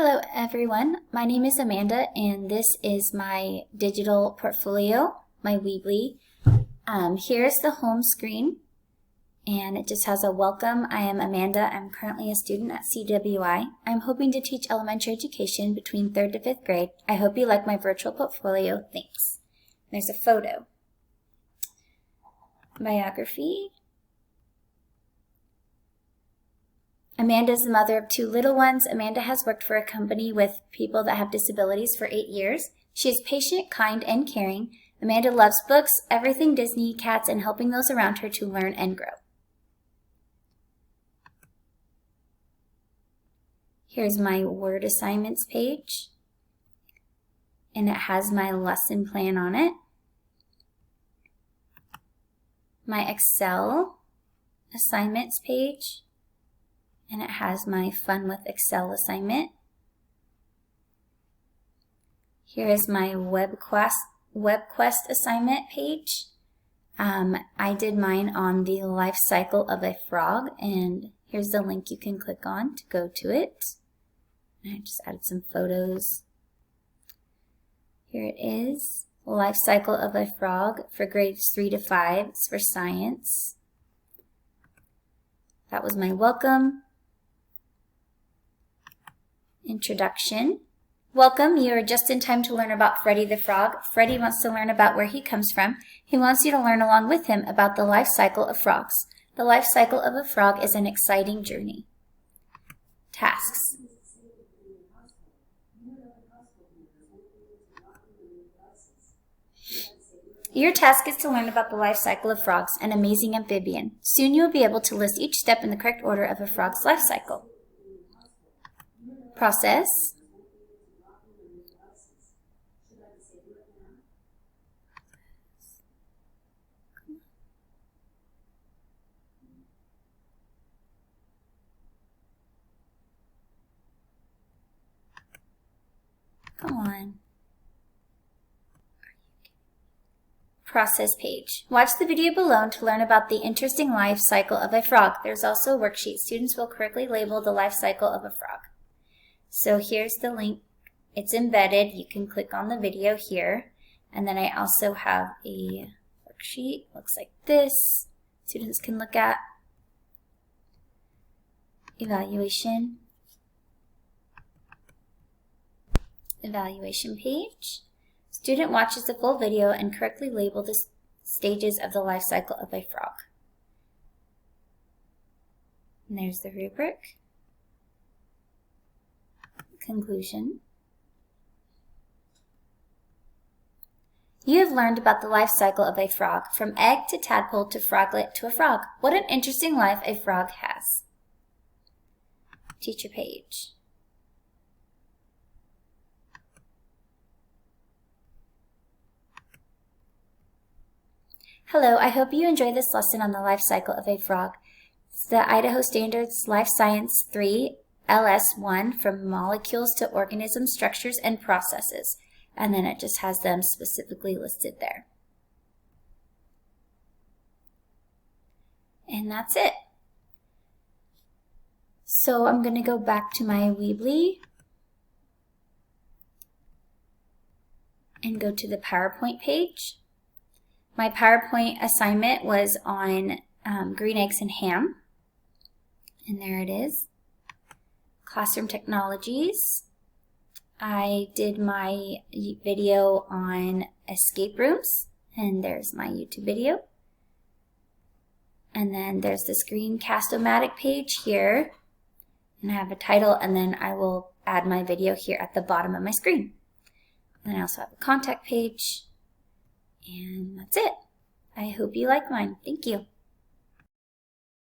Hello everyone, my name is Amanda and this is my digital portfolio, my Weebly. Here's the home screen and it just has a welcome. I am Amanda. I'm currently a student at CWI. I'm hoping to teach elementary education between 3rd to 5th grade. I hope you like my virtual portfolio. Thanks. There's a photo. Biography. Amanda is the mother of 2 little ones. Amanda has worked for a company with people that have disabilities for 8 years. She is patient, kind, and caring. Amanda loves books, everything Disney, cats, and helping those around her to learn and grow. Here's my Word assignments page, and it has my lesson plan on it. My Excel assignments page, and it has my Fun with Excel assignment. Here is my WebQuest assignment page. I did mine on the life cycle of a frog, and here's the link you can click on to go to it. And I just added some photos. Here it is, life cycle of a frog for grades 3 to 5. It's for science. That was my welcome. Introduction. Welcome, you are just in time to learn about Freddy the Frog. Freddy wants to learn about where he comes from. He wants you to learn along with him about the life cycle of frogs. The life cycle of a frog is an exciting journey. Tasks. Your task is to learn about the life cycle of frogs, an amazing amphibian. Soon you will be able to list each step in the correct order of a frog's life cycle. Process. Come on. Process page. Watch the video below to learn about the interesting life cycle of a frog. There's also a worksheet. Students will correctly label the life cycle of a frog. So here's the link. It's embedded. You can click on the video here. And then I also have a worksheet. Looks like this. Students can look at. Evaluation. Evaluation page. Student watches the full video and correctly label the stages of the life cycle of a frog. And there's the rubric. Conclusion. You have learned about the life cycle of a frog, from egg to tadpole to froglet to a frog. What an interesting life a frog has. Teacher page. Hello, I hope you enjoy this lesson on the life cycle of a frog. It's the Idaho Standards Life Science 3 LS1 from molecules to organisms, structures, and processes. And then it just has them specifically listed there. And that's it. So I'm going to go back to my Weebly and go to the PowerPoint page. My PowerPoint assignment was on green eggs and ham. And there it is. Classroom technologies. I did my video on escape rooms, and there's my YouTube video. And then there's the Screencast-O-Matic page here, and I have a title, and then I will add my video here at the bottom of my screen. And I also have a contact page, and that's it. I hope you like mine. Thank you.